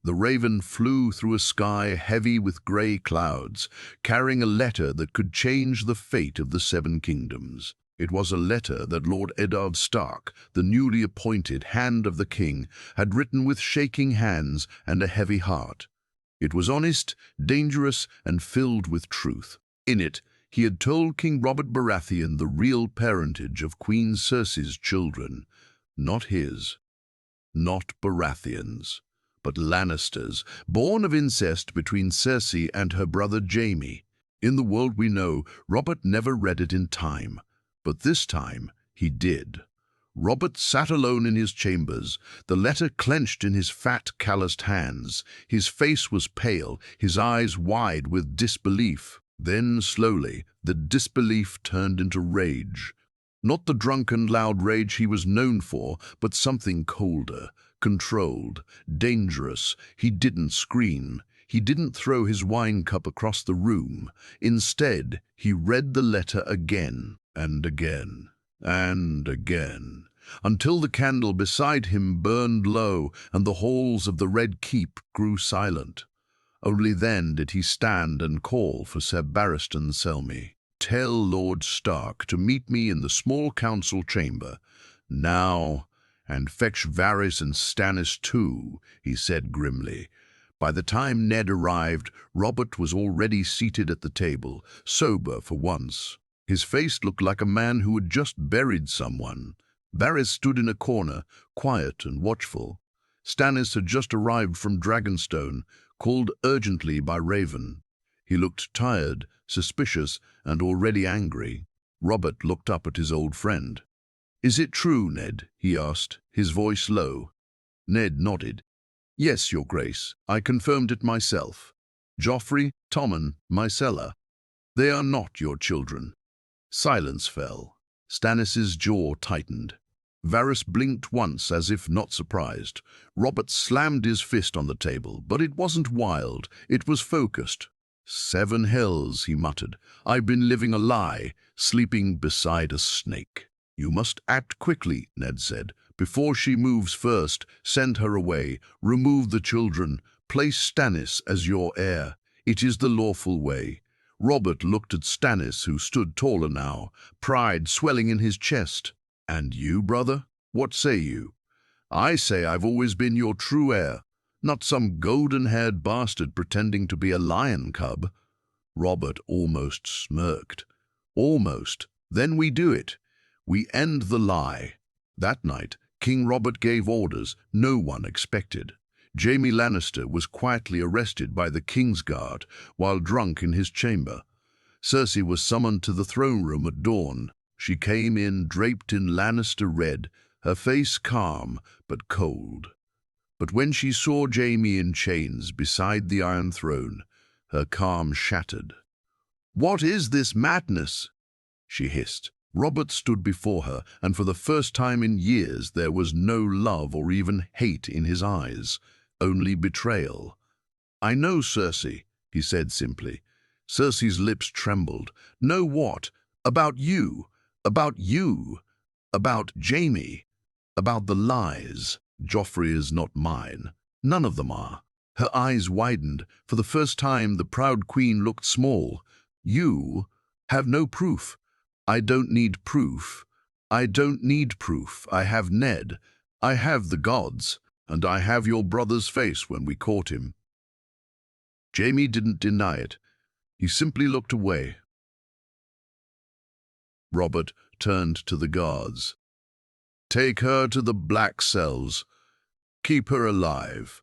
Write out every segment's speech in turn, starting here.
The raven flew through a sky heavy with grey clouds, carrying a letter that could change the fate of the Seven Kingdoms. It was a letter that Lord Eddard Stark, the newly appointed Hand of the King, had written with shaking hands and a heavy heart. It was honest, dangerous, and filled with truth. In it, he had told King Robert Baratheon the real parentage of Queen Cersei's children. Not his, not Baratheon's, but Lannisters, born of incest between Cersei and her brother Jaime. In the world we know, Robert never read it in time, but this time he did. Robert sat alone in his chambers, the letter clenched in his fat, calloused hands. His face was pale, his eyes wide with disbelief. Then, slowly, the disbelief turned into rage. Not the drunken, loud rage he was known for, but something colder, controlled, dangerous. He didn't scream. He didn't throw his wine cup across the room. Instead, he read the letter again and again and again, until the candle beside him burned low and the halls of the Red Keep grew silent. Only then did he stand and call for Sir Barristan Selmy. "Tell Lord Stark to meet me in the small council chamber, now, and fetch Varys and Stannis too," he said grimly. By the time Ned arrived, Robert was already seated at the table, sober for once. His face looked like a man who had just buried someone. Varys stood in a corner, quiet and watchful. Stannis had just arrived from Dragonstone, called urgently by Raven. He looked tired, suspicious, and already angry. Robert looked up at his old friend. "Is it true, Ned?" he asked, his voice low. Ned nodded. "Yes, Your Grace. I confirmed it myself. Joffrey, Tommen, Myrcella. They are not your children." Silence fell. Stannis's jaw tightened. Varys blinked once as if not surprised. Robert slammed his fist on the table, but it wasn't wild, it was focused. "7 hells," he muttered. "I've been living a lie, sleeping beside a snake." "You must act quickly," Ned said. "Before she moves first, send her away, remove the children, place Stannis as your heir. It is the lawful way." Robert looked at Stannis, who stood taller now, pride swelling in his chest. "And you, brother? What say you?" "I say I've always been your true heir, not some golden-haired bastard pretending to be a lion cub." Robert almost smirked. "Almost. Then we do it. We end the lie." That night, King Robert gave orders no one expected. Jaime Lannister was quietly arrested by the King's Guard while drunk in his chamber. Cersei was summoned to the throne room at dawn. She came in draped in Lannister red, her face calm but cold. But when she saw Jaime in chains beside the Iron Throne, her calm shattered. "What is this madness?" she hissed. Robert stood before her, and for the first time in years there was no love or even hate in his eyes, only betrayal. "I know, Cersei," he said simply. Cersei's lips trembled. "Know what? About you. About you. About Jaime. About the lies. Joffrey is not mine. None of them are." Her eyes widened. For the first time, the proud queen looked small. "You have no proof." "I don't need proof. I don't need proof. I have Ned. I have the gods. And I have your brother's face when we caught him." Jaime didn't deny it. He simply looked away. Robert turned to the guards. "Take her to the black cells. Keep her alive.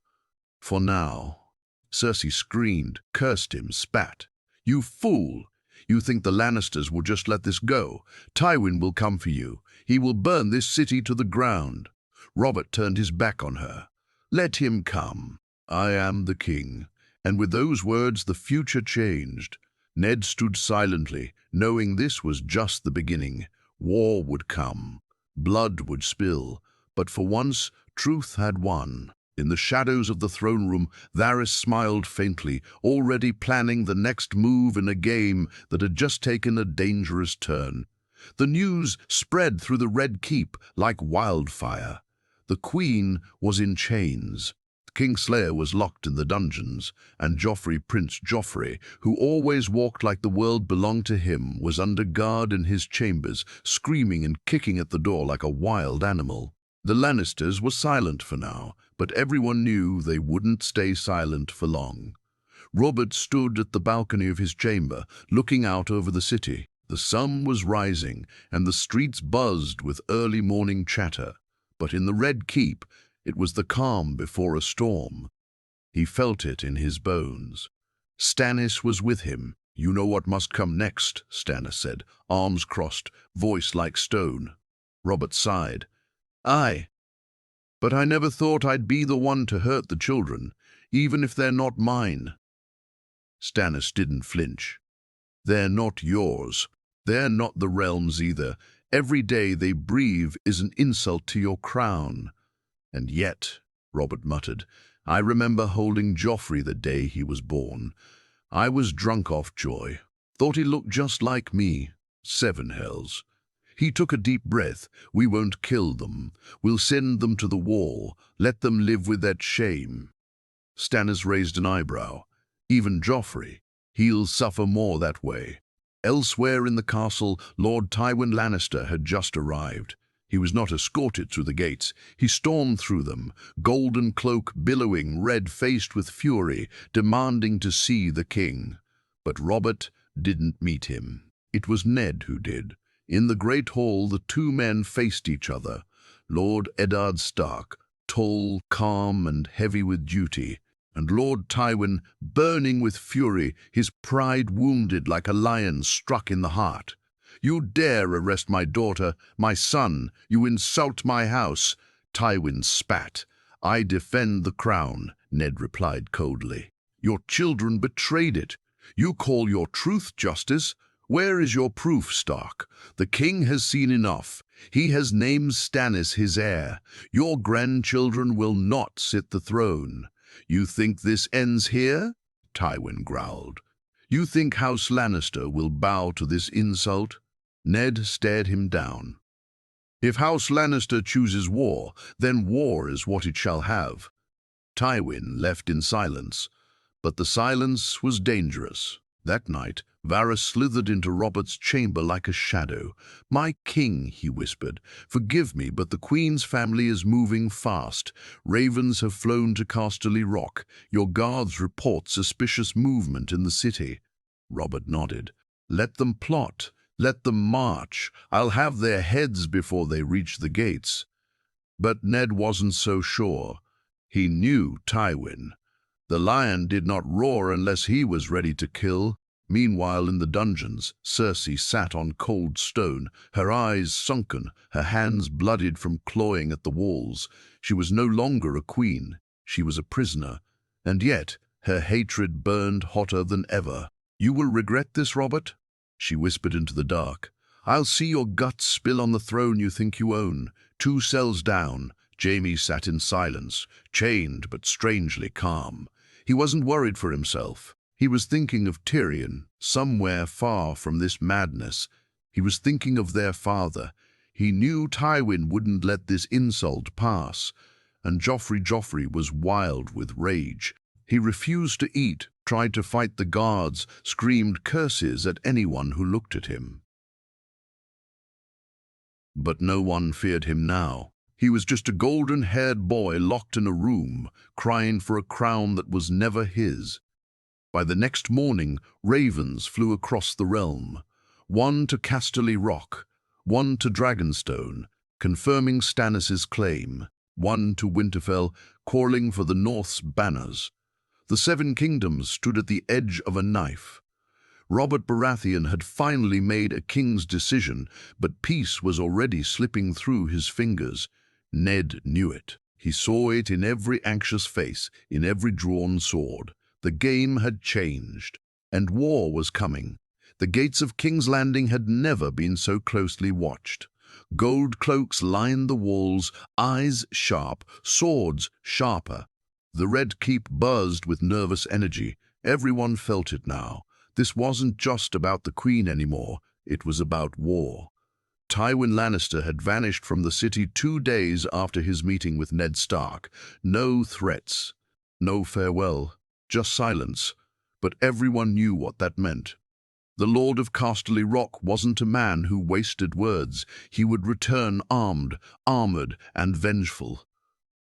For now." Cersei screamed, cursed him, spat. "You fool! You think the Lannisters will just let this go? Tywin will come for you. He will burn this city to the ground." Robert turned his back on her. "Let him come. I am the king." And with those words the future changed. Ned stood silently, knowing this was just the beginning. War would come. Blood would spill. But for once, truth had won. In the shadows of the throne room, Varys smiled faintly, already planning the next move in a game that had just taken a dangerous turn. The news spread through the Red Keep like wildfire. The Queen was in chains. Kingslayer was locked in the dungeons, and Joffrey, Prince Joffrey, who always walked like the world belonged to him, was under guard in his chambers, screaming and kicking at the door like a wild animal. The Lannisters were silent for now, but everyone knew they wouldn't stay silent for long. Robert stood at the balcony of his chamber, looking out over the city. The sun was rising, and the streets buzzed with early morning chatter. But in the Red Keep, it was the calm before a storm. He felt it in his bones. Stannis was with him. "You know what must come next," Stannis said, arms crossed, voice like stone. Robert sighed. "Aye, but I never thought I'd be the one to hurt the children, even if they're not mine." Stannis didn't flinch. "They're not yours. They're not the realm's either. Every day they breathe is an insult to your crown." "And yet," Robert muttered, "I remember holding Joffrey the day he was born. I was drunk off joy. Thought he looked just like me. 7 hells." He took a deep breath. "We won't kill them. We'll send them to the wall. Let them live with that shame." Stannis raised an eyebrow. "Even Joffrey, he'll suffer more that way." Elsewhere in the castle, Lord Tywin Lannister had just arrived. He was not escorted through the gates. He stormed through them, golden cloak billowing, red-faced with fury, demanding to see the king. But Robert didn't meet him. It was Ned who did. In the great hall, the two men faced each other. Lord Eddard Stark, tall, calm, and heavy with duty, and Lord Tywin, burning with fury, his pride wounded like a lion struck in the heart. "You dare arrest my daughter, my son. You insult my house." Tywin spat. "I defend the crown," Ned replied coldly. "Your children betrayed it. You call your truth justice? Where is your proof, Stark? The king has seen enough. He has named Stannis his heir. Your grandchildren will not sit the throne." "You think this ends here?" Tywin growled. "You think House Lannister will bow to this insult?" Ned stared him down. "If House Lannister chooses war, then war is what it shall have." Tywin left in silence, but the silence was dangerous. That night, Varys slithered into Robert's chamber like a shadow. "My king," he whispered, "forgive me, but the Queen's family is moving fast. Ravens have flown to Casterly Rock. Your guards report suspicious movement in the city." Robert nodded. "Let them plot. Let them march. I'll have their heads before they reach the gates." But Ned wasn't so sure. He knew Tywin. The lion did not roar unless he was ready to kill. Meanwhile, in the dungeons, Cersei sat on cold stone, her eyes sunken, her hands bloodied from clawing at the walls. She was no longer a queen. She was a prisoner. And yet, her hatred burned hotter than ever. "You will regret this, Robert?" she whispered into the dark. "I'll see your guts spill on the throne you think you own." 2 cells down, Jaime sat in silence, chained but strangely calm. He wasn't worried for himself. He was thinking of Tyrion, somewhere far from this madness. He was thinking of their father. He knew Tywin wouldn't let this insult pass. And Joffrey was wild with rage. He refused to eat, tried to fight the guards, screamed curses at anyone who looked at him. But no one feared him now. He was just a golden-haired boy locked in a room, crying for a crown that was never his. By the next morning, ravens flew across the realm. One to Casterly Rock, one to Dragonstone, confirming Stannis's claim, one to Winterfell, calling for the North's banners. The 7 kingdoms stood at the edge of a knife. Robert Baratheon had finally made a king's decision, but peace was already slipping through his fingers. Ned knew it. He saw it in every anxious face, in every drawn sword. The game had changed, and war was coming. The gates of King's Landing had never been so closely watched. Gold cloaks lined the walls, eyes sharp, swords sharper. The Red Keep buzzed with nervous energy. Everyone felt it now. This wasn't just about the Queen anymore. It was about war. Tywin Lannister had vanished from the city 2 days after his meeting with Ned Stark. No threats. No farewell, just silence, but everyone knew what that meant. The Lord of Casterly Rock wasn't a man who wasted words. He would return armed, armored, and vengeful.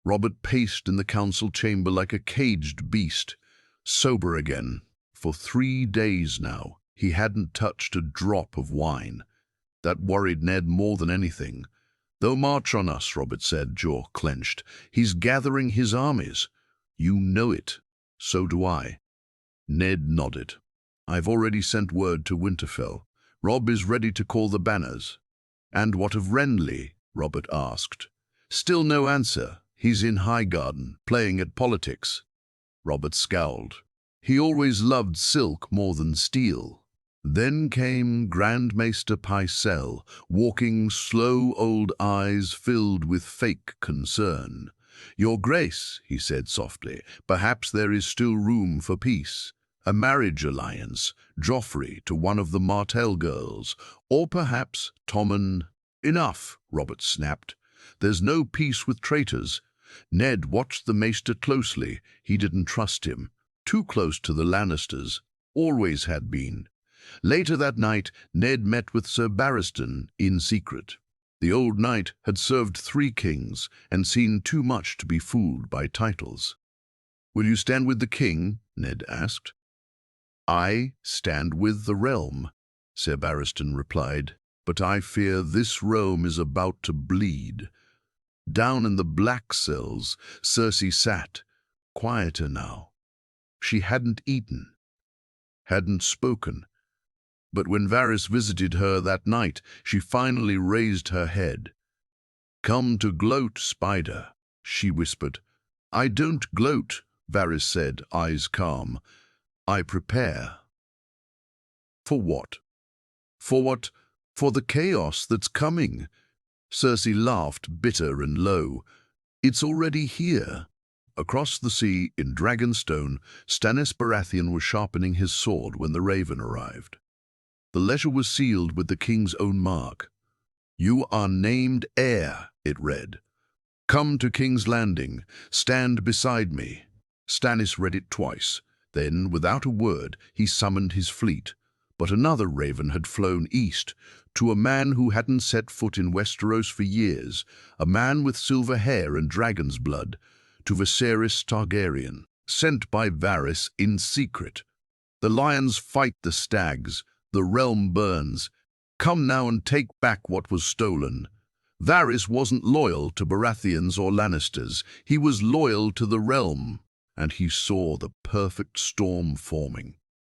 Robert paced in the council chamber like a caged beast, sober again. For 3 days now, he hadn't touched a drop of wine. That worried Ned more than anything. "They'll march on us," Robert said, jaw clenched. "He's gathering his armies." "You know it. So do I." Ned nodded. "I've already sent word to Winterfell. Robb is ready to call the banners." "And what of Renly?" Robert asked. "Still no answer. He's in Highgarden, playing at politics." Robert scowled. "He always loved silk more than steel." Then came Grand Maester Pycelle, walking slow, old eyes filled with fake concern. "Your Grace," he said softly, "perhaps there is still room for peace. A marriage alliance, Joffrey to one of the Martell girls, or perhaps Tommen—" "Enough," Robert snapped. "There's no peace with traitors." Ned watched the Maester closely. He didn't trust him. Too close to the Lannisters. Always had been. Later that night, Ned met with Sir Barristan in secret. The old knight had served 3 kings and seen too much to be fooled by titles. "Will you stand with the king?" Ned asked. "I stand with the realm," Sir Barristan replied, "but I fear this realm is about to bleed." Down in the black cells, Cersei sat, quieter now. She hadn't eaten, hadn't spoken. But when Varys visited her that night, she finally raised her head. "Come to gloat, spider," she whispered. "I don't gloat," Varys said, eyes calm. "I prepare." "For what?" "For what? For the chaos that's coming." Cersei laughed, bitter and low. "It's already here." Across the sea, in Dragonstone, Stannis Baratheon was sharpening his sword when the Raven arrived. The letter was sealed with the king's own mark. "You are named heir," it read. "Come to King's Landing. Stand beside me." Stannis read it twice. Then, without a word, he summoned his fleet. But another Raven had flown east, to a man who hadn't set foot in Westeros for years, a man with silver hair and dragon's blood, to Viserys Targaryen, sent by Varys in secret. "The lions fight the stags. The realm burns. Come now and take back what was stolen." Varys wasn't loyal to Baratheons or Lannisters. He was loyal to the realm, and he saw the perfect storm forming.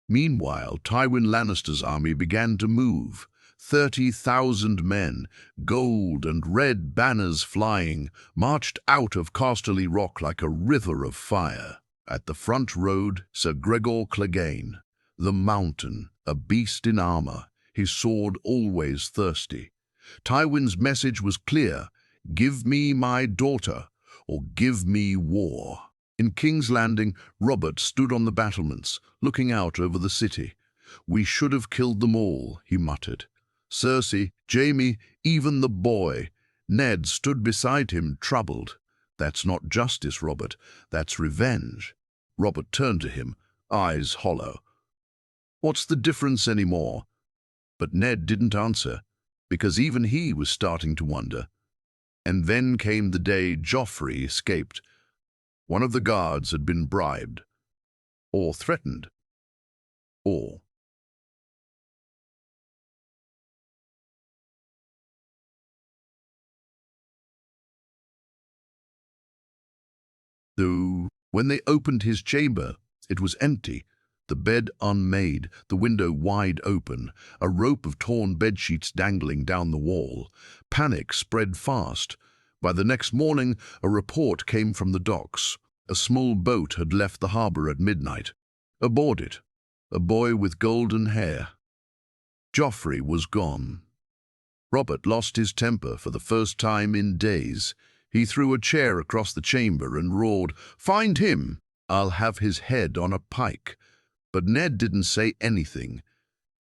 Meanwhile, Tywin Lannister's army began to move. 30,000 men, gold and red banners flying, marched out of Casterly Rock like a river of fire. At the front rode Sir Gregor Clegane, the Mountain, a beast in armor, his sword always thirsty. Tywin's message was clear: "Give me my daughter, or give me war." In King's Landing, Robert stood on the battlements, looking out over the city. "We should have killed them all," he muttered. Cersei, Jaime, even the boy. Ned stood beside him, troubled. "That's not justice, Robert. That's revenge." Robert turned to him, eyes hollow. "What's the difference anymore?" But Ned didn't answer, because even he was starting to wonder. And then came the day Joffrey escaped. One of the guards had been bribed, or threatened, or... Though, when they opened his chamber, it was empty. The bed unmade, the window wide open, a rope of torn bedsheets dangling down the wall. Panic spread fast. By the next morning, a report came from the docks. A small boat had left the harbor at midnight. Aboard it, a boy with golden hair. Joffrey was gone. Robert lost his temper for the first time in days. He threw a chair across the chamber and roared, "Find him! I'll have his head on a pike." But Ned didn't say anything,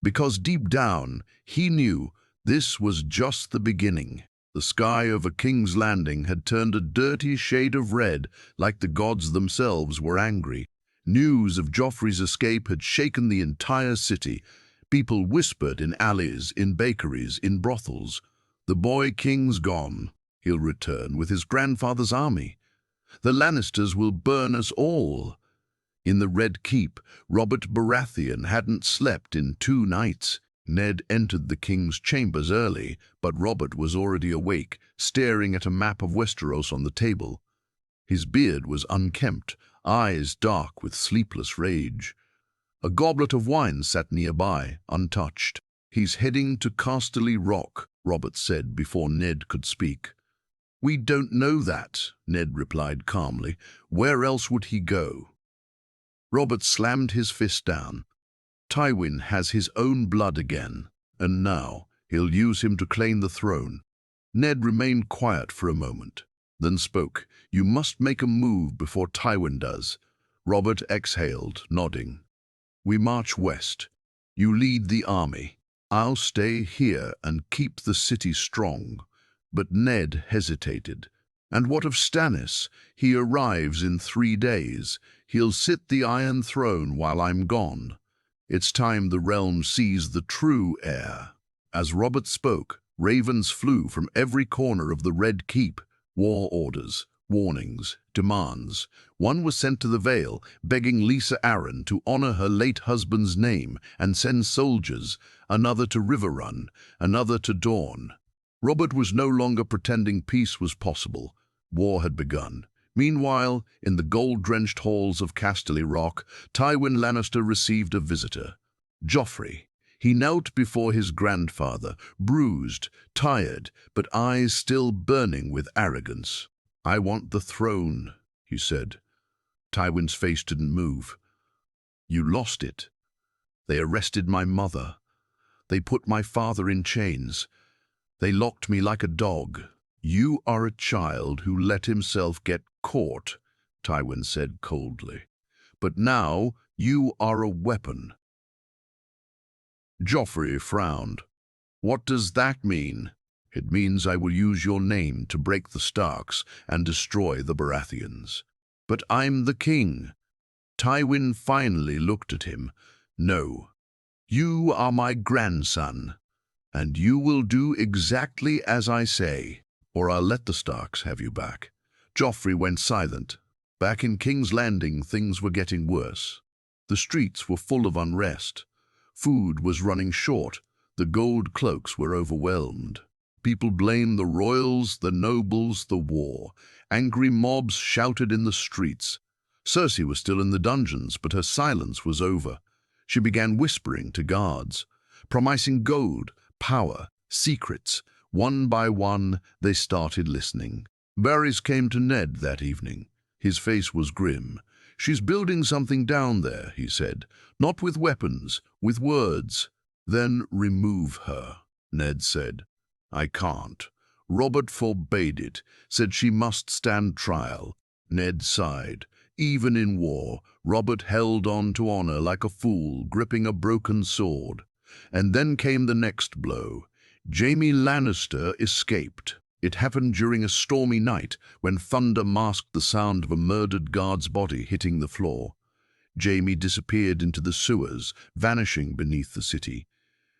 because deep down he knew this was just the beginning. The sky over King's Landing had turned a dirty shade of red, like the gods themselves were angry. News of Joffrey's escape had shaken the entire city. People whispered in alleys, in bakeries, in brothels. "The boy king's gone. He'll return with his grandfather's army. The Lannisters will burn us all." In the Red Keep, Robert Baratheon hadn't slept in 2 nights. Ned entered the king's chambers early, but Robert was already awake, staring at a map of Westeros on the table. His beard was unkempt, eyes dark with sleepless rage. A goblet of wine sat nearby, untouched. "He's heading to Casterly Rock," Robert said before Ned could speak. "We don't know that," Ned replied calmly. "Where else would he go?" Robert slammed his fist down. "Tywin has his own blood again, and now he'll use him to claim the throne." Ned remained quiet for a moment, then spoke. "You must make a move before Tywin does." Robert exhaled, nodding. "We march west. You lead the army. I'll stay here and keep the city strong." But Ned hesitated. "And what of Stannis? He arrives in 3 days. He'll sit the Iron Throne while I'm gone. It's time the realm sees the true heir." As Robert spoke, ravens flew from every corner of the Red Keep. War orders, warnings, demands. One was sent to the Vale, begging Lisa Arryn to honor her late husband's name and send soldiers, another to Riverrun, another to Dorne. Robert was no longer pretending peace was possible. War had begun. Meanwhile, in the gold-drenched halls of Casterly Rock, Tywin Lannister received a visitor. Joffrey. He knelt before his grandfather, bruised, tired, but eyes still burning with arrogance. "I want the throne," he said. Tywin's face didn't move. "You lost it. They arrested my mother. They put my father in chains. They locked me like a dog." "You are a child who let himself get caught," Tywin said coldly. "But now you are a weapon." Joffrey frowned. "What does that mean?" "It means I will use your name to break the Starks and destroy the Baratheons." "But I'm the king." Tywin finally looked at him. "No, you are my grandson, and you will do exactly as I say, or I'll let the Starks have you back." Joffrey went silent. Back in King's Landing, things were getting worse. The streets were full of unrest. Food was running short. The gold cloaks were overwhelmed. People blamed the royals, the nobles, the war. Angry mobs shouted in the streets. Cersei was still in the dungeons, but her silence was over. She began whispering to guards, promising gold, power, secrets. One by one, they started listening. Varys came to Ned that evening. His face was grim. "She's building something down there," he said. "Not with weapons, with words." "Then remove her," Ned said. "I can't." Robert forbade it, said she must stand trial. Ned sighed. Even in war, Robert held on to honor like a fool, gripping a broken sword. And then came the next blow. Jaime Lannister escaped. It happened during a stormy night when thunder masked the sound of a murdered guard's body hitting the floor. Jaime disappeared into the sewers, vanishing beneath the city.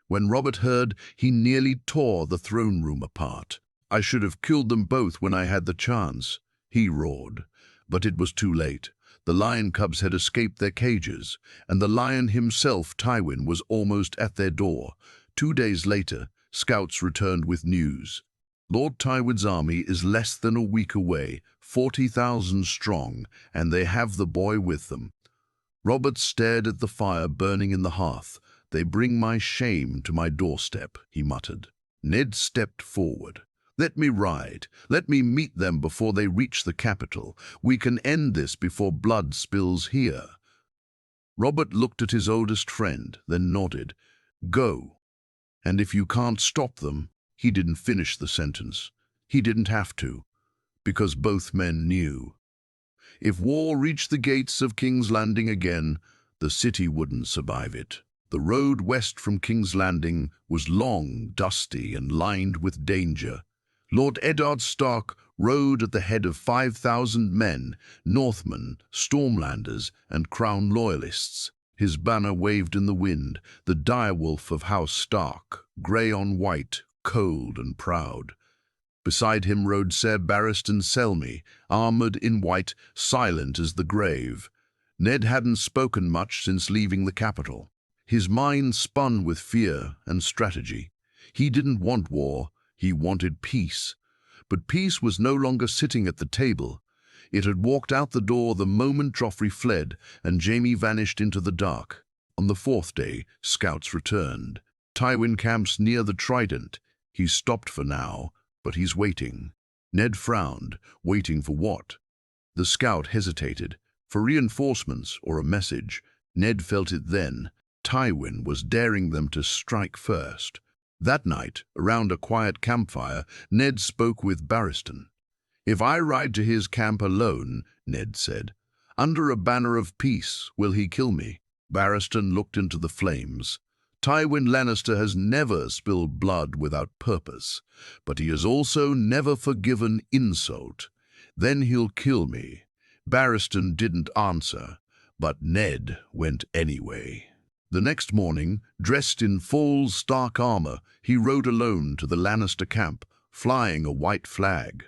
When Robert heard, he nearly tore the throne room apart. "I should have killed them both when I had the chance," he roared. But it was too late. The lion cubs had escaped their cages, and the lion himself, Tywin, was almost at their door. 2 days later, scouts returned with news. Lord Tywin's army is less than a week away, 40,000 strong, and they have the boy with them. Robert stared at the fire burning in the hearth. "They bring my shame to my doorstep," he muttered. Ned stepped forward. "Let me ride. Let me meet them before they reach the capital. We can end this before blood spills here." Robert looked at his oldest friend, then nodded. "Go. And if you can't stop them," he didn't finish the sentence. He didn't have to, because both men knew. If war reached the gates of King's Landing again, the city wouldn't survive it. The road west from King's Landing was long, dusty, and lined with danger. Lord Eddard Stark rode at the head of 5,000 men, Northmen, Stormlanders, and Crown Loyalists. His banner waved in the wind, the direwolf of House Stark, grey on white, cold and proud. Beside him rode Ser Barristan Selmy, armoured in white, silent as the grave. Ned hadn't spoken much since leaving the capital. His mind spun with fear and strategy. He didn't want war, he wanted peace. But peace was no longer sitting at the table. It had walked out the door the moment Joffrey fled and Jaime vanished into the dark. On the fourth day, scouts returned. Tywin camps near the Trident. He's stopped for now, but he's waiting. Ned frowned, waiting for what? The scout hesitated. For reinforcements or a message. Ned felt it then. Tywin was daring them to strike first. That night, around a quiet campfire, Ned spoke with Barristan. "If I ride to his camp alone," Ned said, "under a banner of peace, will he kill me?" Barristan looked into the flames. "Tywin Lannister has never spilled blood without purpose, but he has also never forgiven insult. Then he'll kill me." Barristan didn't answer, but Ned went anyway. The next morning, dressed in full Stark armor, he rode alone to the Lannister camp, flying a white flag.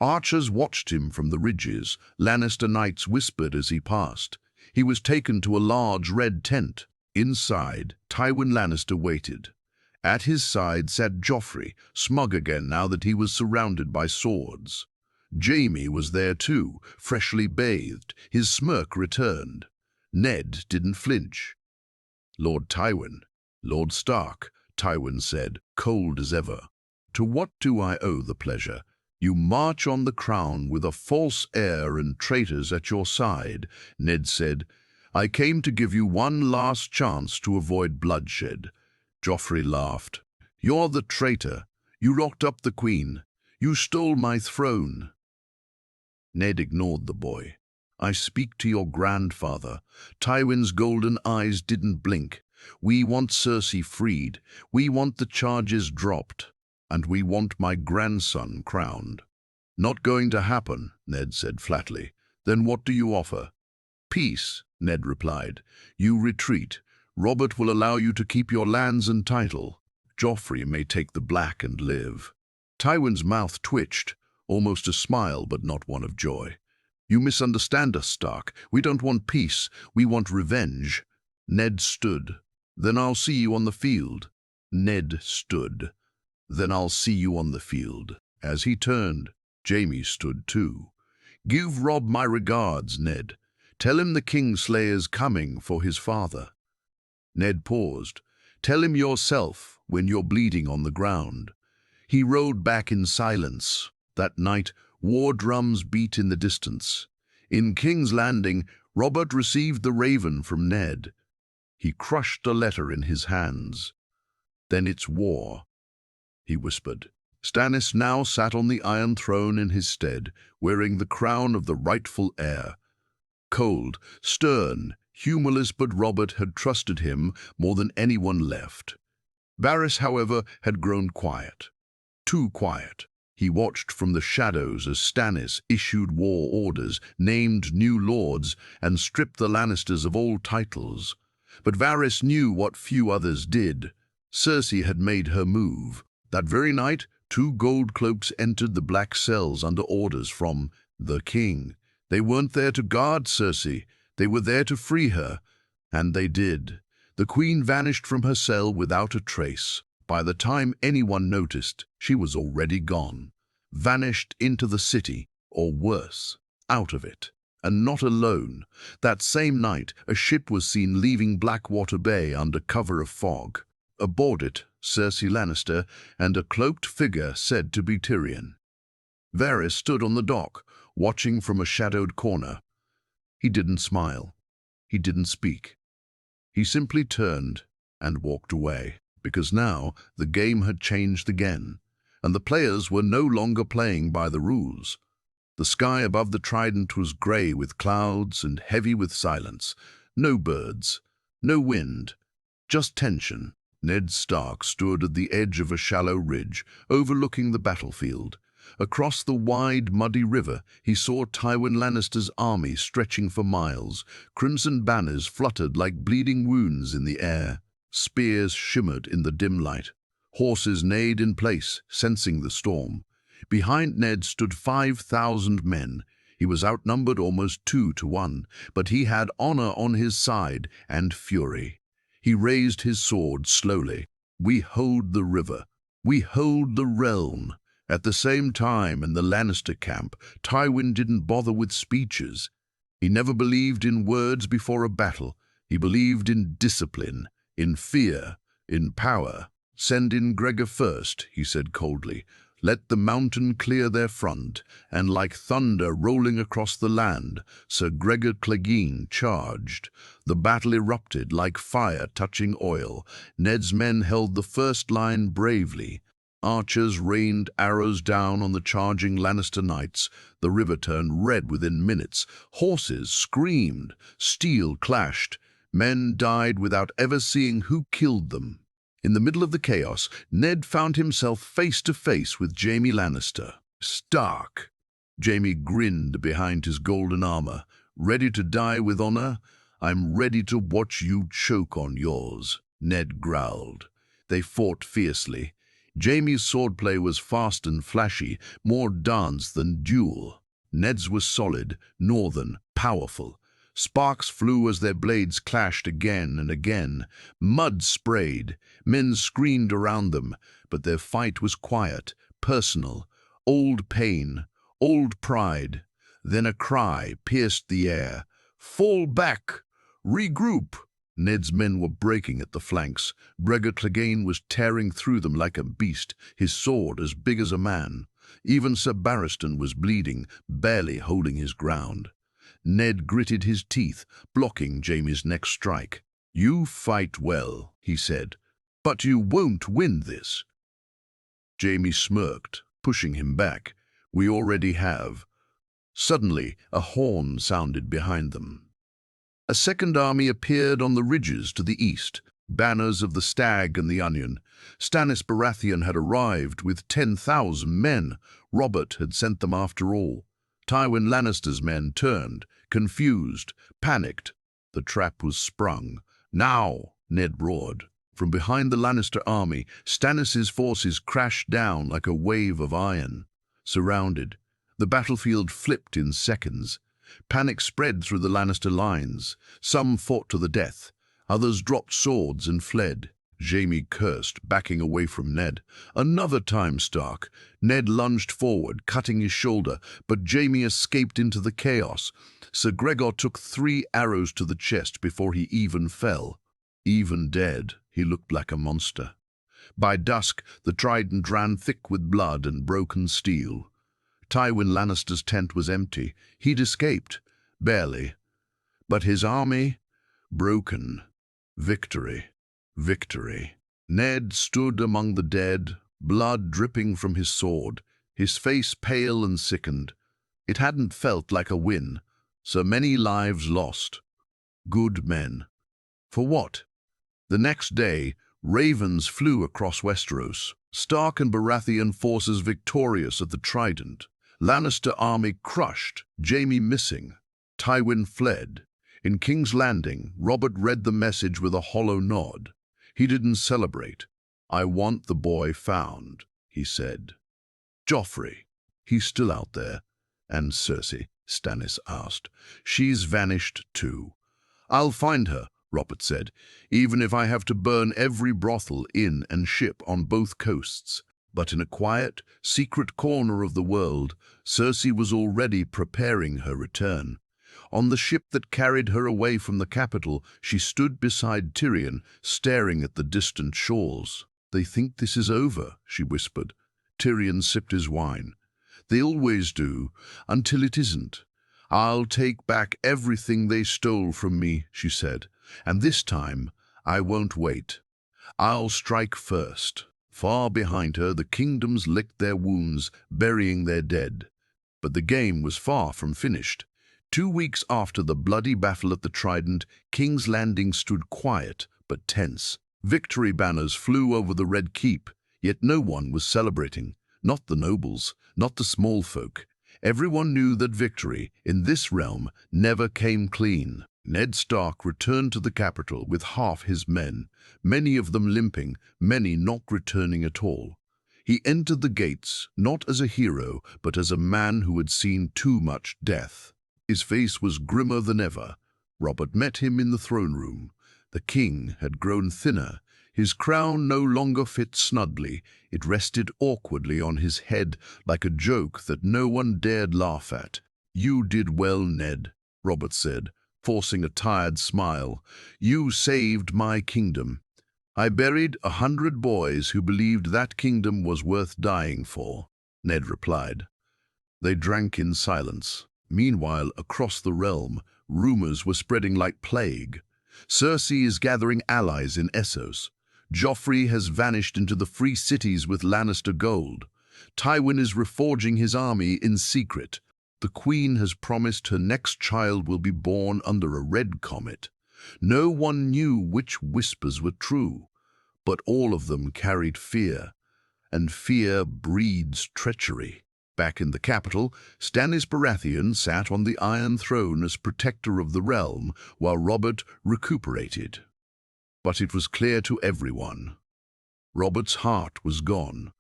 Archers watched him from the ridges. Lannister knights whispered as he passed. He was taken to a large red tent. Inside, Tywin Lannister waited. At his side sat Joffrey, smug again now that he was surrounded by swords. Jaime was there too, freshly bathed. His smirk returned. Ned didn't flinch. "Lord Tywin, Lord Stark," Tywin said, cold as ever. "To what do I owe the pleasure? You march on the crown with a false heir and traitors at your side," Ned said. "I came to give you one last chance to avoid bloodshed." Joffrey laughed. "You're the traitor. You locked up the queen. You stole my throne." Ned ignored the boy. "I speak to your grandfather." Tywin's golden eyes didn't blink. "We want Cersei freed. We want the charges dropped. And we want my grandson crowned." "Not going to happen," Ned said flatly. "Then what do you offer?" "Peace," Ned replied. "You retreat. Robert will allow you to keep your lands and title. Joffrey may take the black and live." Tywin's mouth twitched, almost a smile but not one of joy. "You misunderstand us, Stark. We don't want peace. We want revenge." Ned stood. "Then I'll see you on the field." Ned stood. "Then I'll see you on the field." As he turned, Jaime stood too. "Give Robb my regards, Ned. Tell him the Kingslayer's coming for his father." Ned paused. "Tell him yourself when you're bleeding on the ground." He rode back in silence. That night, war drums beat in the distance. In King's Landing, Robert received the raven from Ned. He crushed a letter in his hands. "Then it's war," he whispered. Stannis now sat on the Iron Throne in his stead, wearing the crown of the rightful heir. Cold, stern, humorless, but Robert had trusted him more than anyone left. Varys, however, had grown quiet. Too quiet. He watched from the shadows as Stannis issued war orders, named new lords, and stripped the Lannisters of all titles. But Varys knew what few others did. Cersei had made her move. That very night, 2 gold cloaks entered the black cells under orders from the king. They weren't there to guard Cersei. They were there to free her. And they did. The queen vanished from her cell without a trace. By the time anyone noticed, she was already gone. Vanished into the city, or worse, out of it. And not alone. That same night, a ship was seen leaving Blackwater Bay under cover of fog. Aboard it, Cersei Lannister and a cloaked figure said to be Tyrion. Varys stood on the dock, watching from a shadowed corner. He didn't smile. He didn't speak. He simply turned and walked away, because now the game had changed again, and the players were no longer playing by the rules. The sky above the Trident was grey with clouds and heavy with silence. No birds, no wind, just tension. Ned Stark stood at the edge of a shallow ridge, overlooking the battlefield. Across the wide, muddy river, he saw Tywin Lannister's army stretching for miles. Crimson banners fluttered like bleeding wounds in the air. Spears shimmered in the dim light. Horses neighed in place, sensing the storm. Behind Ned stood 5,000 men. He was outnumbered almost 2-1, but he had honor on his side and fury. He raised his sword slowly. "We hold the river. We hold the realm." At the same time, in the Lannister camp, Tywin didn't bother with speeches. He never believed in words before a battle. He believed in discipline, in fear, in power. "Send in Gregor first," he said coldly. "Let the mountain clear their front." And like thunder rolling across the land, Sir Gregor Clegane charged. The battle erupted like fire touching oil. Ned's men held the first line bravely. Archers rained arrows down on the charging Lannister knights. The river turned red within minutes. Horses screamed. Steel clashed. Men died without ever seeing who killed them. In the middle of the chaos, Ned found himself face to face with Jaime Lannister. "Stark." Jaime grinned behind his golden armor. "Ready to die with honor? I'm ready to watch you choke on yours," Ned growled. They fought fiercely. Jaime's swordplay was fast and flashy, more dance than duel. Ned's was solid, northern, powerful. Sparks flew as their blades clashed again and again. Mud sprayed. Men screamed around them, but their fight was quiet, personal. Old pain, old pride. Then a cry pierced the air. "Fall back! Regroup!" Ned's men were breaking at the flanks. Gregor Clegane was tearing through them like a beast, his sword as big as a man. Even Sir Barristan was bleeding, barely holding his ground. Ned gritted his teeth, blocking Jaime's next strike. "You fight well," he said, "but you won't win this." Jaime smirked, pushing him back. "We already have." Suddenly, a horn sounded behind them. A second army appeared on the ridges to the east, banners of the Stag and the Onion. Stannis Baratheon had arrived with 10,000 men. Robert had sent them after all. Tywin Lannister's men turned, confused, panicked. The trap was sprung. "Now!" Ned roared. From behind the Lannister army, Stannis' forces crashed down like a wave of iron. Surrounded, the battlefield flipped in seconds. Panic spread through the Lannister lines. Some fought to the death. Others dropped swords and fled. Jaime cursed, backing away from Ned. "Another time, Stark." Ned lunged forward, cutting his shoulder, but Jaime escaped into the chaos. Sir Gregor took 3 arrows to the chest before he even fell. Even dead, he looked like a monster. By dusk, the Trident ran thick with blood and broken steel. Tywin Lannister's tent was empty. He'd escaped, barely. But his army? Broken. Victory. Victory. Ned stood among the dead, blood dripping from his sword, his face pale and sickened. It hadn't felt like a win. So many lives lost. Good men. For what? The next day, ravens flew across Westeros. Stark and Baratheon forces victorious at the Trident. Lannister army crushed, Jaime missing. Tywin fled. In King's Landing, Robert read the message with a hollow nod. He didn't celebrate. "I want the boy found," he said. "Joffrey, he's still out there." "And Cersei?" Stannis asked. "She's vanished too." "I'll find her," Robert said, "even if I have to burn every brothel, inn and ship on both coasts." But in a quiet, secret corner of the world, Cersei was already preparing her return. On the ship that carried her away from the capital, she stood beside Tyrion, staring at the distant shores. "They think this is over," she whispered. Tyrion sipped his wine. "They always do, until it isn't. I'll take back everything they stole from me," she said. "And this time, I won't wait. I'll strike first." Far behind her, the kingdoms licked their wounds, burying their dead. But the game was far from finished. 2 weeks after the bloody battle at the Trident, King's Landing stood quiet but tense. Victory banners flew over the Red Keep, yet no one was celebrating. Not the nobles, not the small folk. Everyone knew that victory, in this realm, never came clean. Ned Stark returned to the capital with half his men, many of them limping, many not returning at all. He entered the gates, not as a hero, but as a man who had seen too much death. His face was grimmer than ever. Robert met him in the throne room. The king had grown thinner. His crown no longer fit snugly. It rested awkwardly on his head like a joke that no one dared laugh at. "You did well, Ned," Robert said, forcing a tired smile. "You saved my kingdom. I buried 100 boys who believed that kingdom was worth dying for," Ned replied. They drank in silence. Meanwhile, across the realm, rumors were spreading like plague. Cersei is gathering allies in Essos. Joffrey has vanished into the free cities with Lannister gold. Tywin is reforging his army in secret. The Queen has promised her next child will be born under a red comet. No one knew which whispers were true, but all of them carried fear, and fear breeds treachery. Back in the capital, Stannis Baratheon sat on the Iron Throne as protector of the realm, while Robert recuperated. But it was clear to everyone. Robert's heart was gone.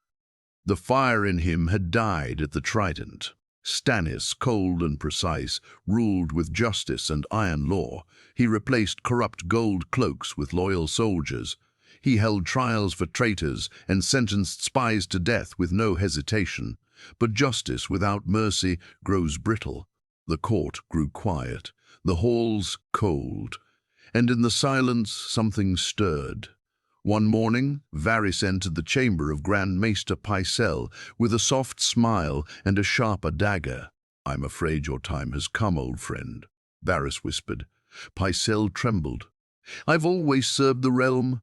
The fire in him had died at the Trident. Stannis, cold and precise, ruled with justice and iron law. He replaced corrupt gold cloaks with loyal soldiers. He held trials for traitors and sentenced spies to death with no hesitation. But justice without mercy grows brittle. The court grew quiet, the halls cold, and in the silence something stirred. One morning, Varys entered the chamber of Grand Maester Pycelle with a soft smile and a sharper dagger. "I'm afraid your time has come, old friend," Varys whispered. Pycelle trembled. "I've always served the realm."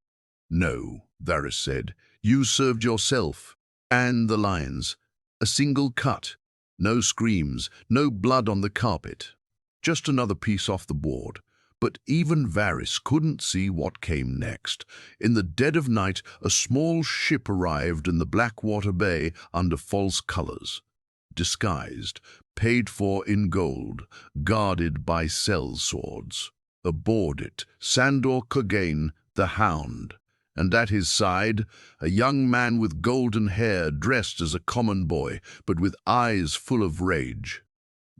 "No," Varys said. "You served yourself and the lions. A single cut, no screams, no blood on the carpet. Just another piece off the board." But even Varys couldn't see what came next. In the dead of night, a small ship arrived in the Blackwater Bay under false colors. Disguised, paid for in gold, guarded by sellswords. Aboard it, Sandor Clegane, the Hound, and at his side, a young man with golden hair dressed as a common boy, but with eyes full of rage.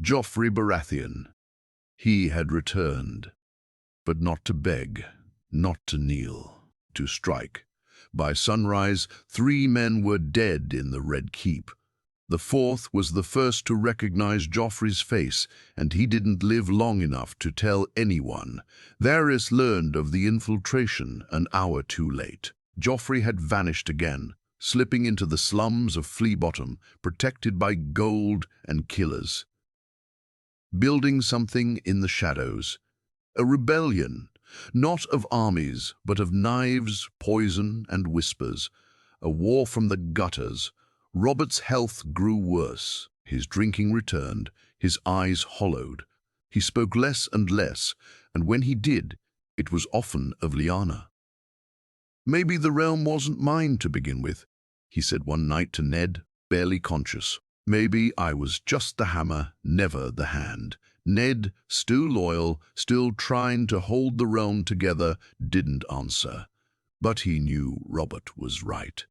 Joffrey Baratheon. He had returned. But not to beg, not to kneel, to strike. By sunrise, 3 men were dead in the Red Keep. The 4th was the first to recognize Joffrey's face, and he didn't live long enough to tell anyone. Varys learned of the infiltration an hour too late. Joffrey had vanished again, slipping into the slums of Flea Bottom, protected by gold and killers. Building something in the shadows. A rebellion, not of armies, but of knives, poison, and whispers. A war from the gutters. Robert's health grew worse. His drinking returned, his eyes hollowed. He spoke less and less, and when he did, it was often of Lyanna. "Maybe the realm wasn't mine to begin with," he said one night to Ned, barely conscious. "Maybe I was just the hammer, never the hand." Ned, still loyal, still trying to hold the realm together, didn't answer. But he knew Robert was right.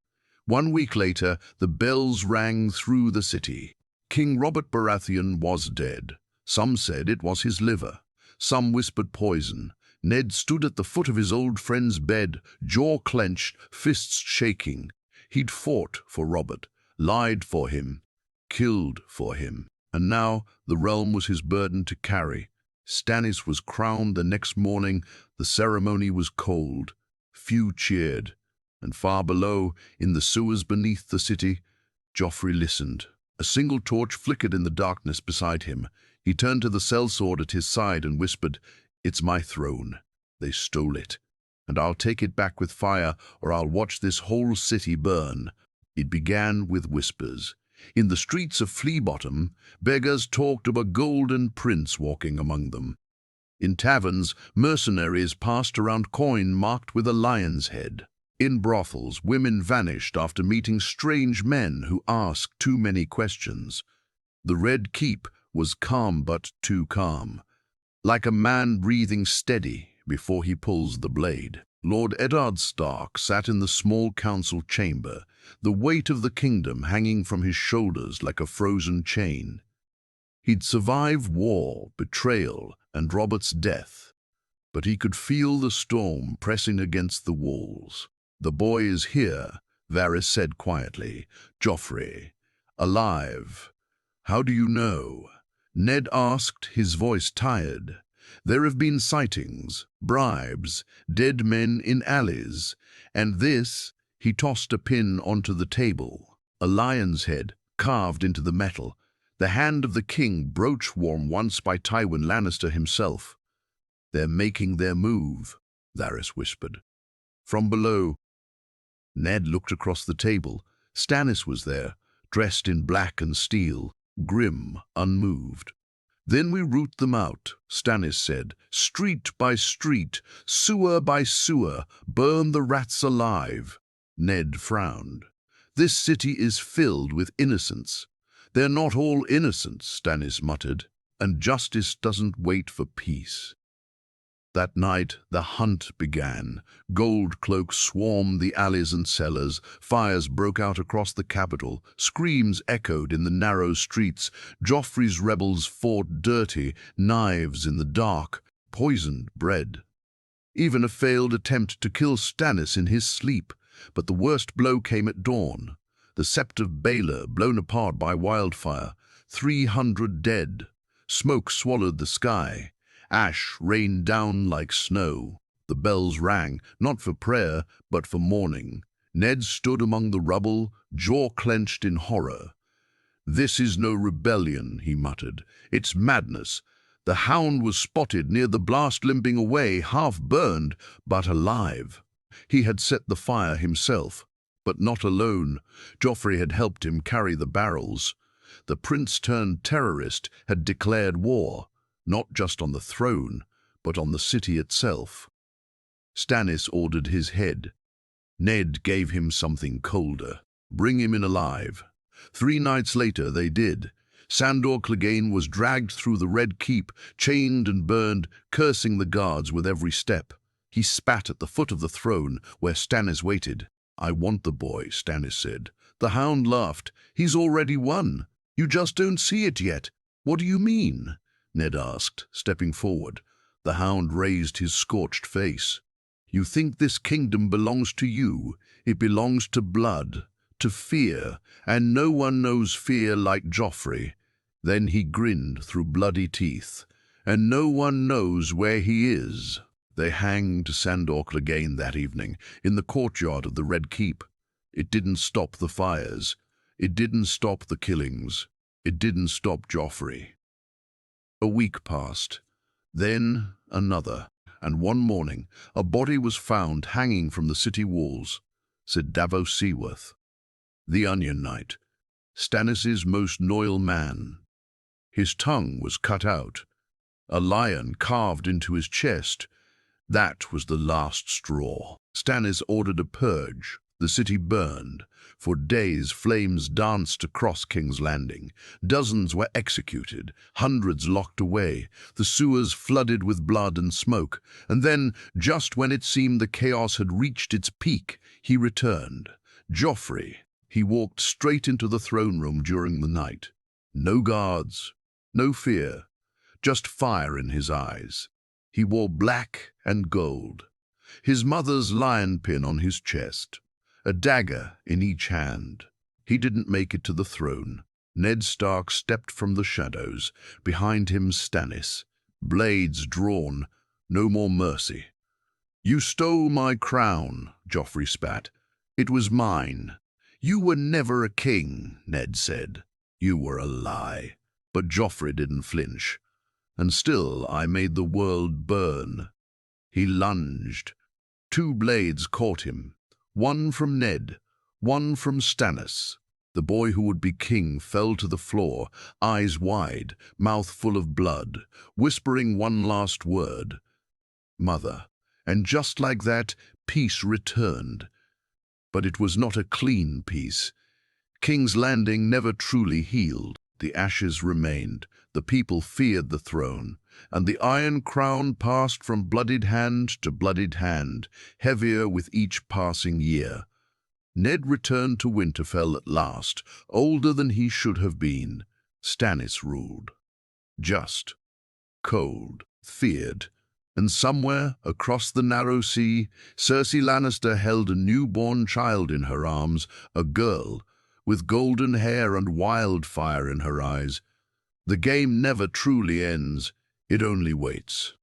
1 week later, the bells rang through the city. King Robert Baratheon was dead. Some said it was his liver. Some whispered poison. Ned stood at the foot of his old friend's bed, jaw clenched, fists shaking. He'd fought for Robert, lied for him, killed for him. And now the realm was his burden to carry. Stannis was crowned the next morning. The ceremony was cold. Few cheered. And far below, in the sewers beneath the city, Joffrey listened. A single torch flickered in the darkness beside him. He turned to the sellsword at his side and whispered, "It's my throne. They stole it. And I'll take it back with fire, or I'll watch this whole city burn." It began with whispers. In the streets of Flea Bottom, beggars talked of a golden prince walking among them. In taverns, mercenaries passed around coin marked with a lion's head. In brothels, women vanished after meeting strange men who asked too many questions. The Red Keep was calm but too calm, like a man breathing steady before he pulls the blade. Lord Eddard Stark sat in the small council chamber, the weight of the kingdom hanging from his shoulders like a frozen chain. He'd survived war, betrayal, and Robert's death, but he could feel the storm pressing against the walls. "The boy is here," Varys said quietly. "Joffrey. Alive." "How do you know?" Ned asked, his voice tired. "There have been sightings, bribes, dead men in alleys, and this," he tossed a pin onto the table, a lion's head carved into the metal, the hand of the king brooch worn once by Tywin Lannister himself. "They're making their move," Varys whispered. From below, Ned looked across the table. Stannis was there, dressed in black and steel, grim, unmoved. "Then we root them out," Stannis said. "Street by street, sewer by sewer, burn the rats alive." Ned frowned. "This city is filled with innocents." "They're not all innocent," Stannis muttered, "and justice doesn't wait for peace." That night, the hunt began. Gold cloaks swarmed the alleys and cellars. Fires broke out across the capital. Screams echoed in the narrow streets. Joffrey's rebels fought dirty, knives in the dark, poisoned bread. Even a failed attempt to kill Stannis in his sleep. But the worst blow came at dawn. The Sept of Baelor blown apart by wildfire. 300 dead. Smoke swallowed the sky. Ash rained down like snow. The bells rang, not for prayer, but for mourning. Ned stood among the rubble, jaw clenched in horror. "This is no rebellion," he muttered. "It's madness." The hound was spotted near the blast, limping away, half burned, but alive. He had set the fire himself, but not alone. Joffrey had helped him carry the barrels. The prince-turned-terrorist had declared war, not just on the throne, but on the city itself. Stannis ordered his head. Ned gave him something colder. "Bring him in alive." 3 nights later they did. Sandor Clegane was dragged through the Red Keep, chained and burned, cursing the guards with every step. He spat at the foot of the throne, where Stannis waited. "I want the boy," Stannis said. The hound laughed. "He's already won. You just don't see it yet." "What do you mean?" Ned asked, stepping forward. The hound raised his scorched face. "You think this kingdom belongs to you. It belongs to blood, to fear, and no one knows fear like Joffrey." Then he grinned through bloody teeth. "And no one knows where he is." They hanged Sandor Clegane that evening, in the courtyard of the Red Keep. It didn't stop the fires. It didn't stop the killings. It didn't stop Joffrey. A week passed, then another, and one morning a body was found hanging from the city walls, said Davos Seaworth. The Onion Knight, Stannis' most loyal man. His tongue was cut out, a lion carved into his chest. That was the last straw. Stannis ordered a purge. The city burned. For days, flames danced across King's Landing. Dozens were executed, hundreds locked away, the sewers flooded with blood and smoke. And then, just when it seemed the chaos had reached its peak, he returned. Joffrey. He walked straight into the throne room during the night. No guards, no fear, just fire in his eyes. He wore black and gold. His mother's lion pin on his chest. A dagger in each hand. He didn't make it to the throne. Ned Stark stepped from the shadows. Behind him, Stannis. Blades drawn. No more mercy. "You stole my crown," Joffrey spat. "It was mine." "You were never a king," Ned said. "You were a lie." But Joffrey didn't flinch. "And still I made the world burn." He lunged. 2 blades caught him. One from Ned, one from Stannis. The boy who would be king fell to the floor, eyes wide, mouth full of blood, whispering one last word, "Mother." And just like that, peace returned. But it was not a clean peace. King's Landing never truly healed. The ashes remained, the people feared the throne, and the Iron Crown passed from bloodied hand to bloodied hand, heavier with each passing year. Ned returned to Winterfell at last, older than he should have been. Stannis ruled. Just, cold, feared, and somewhere across the narrow sea, Cersei Lannister held a newborn child in her arms, a girl, with golden hair and wildfire in her eyes. The game never truly ends, it only waits.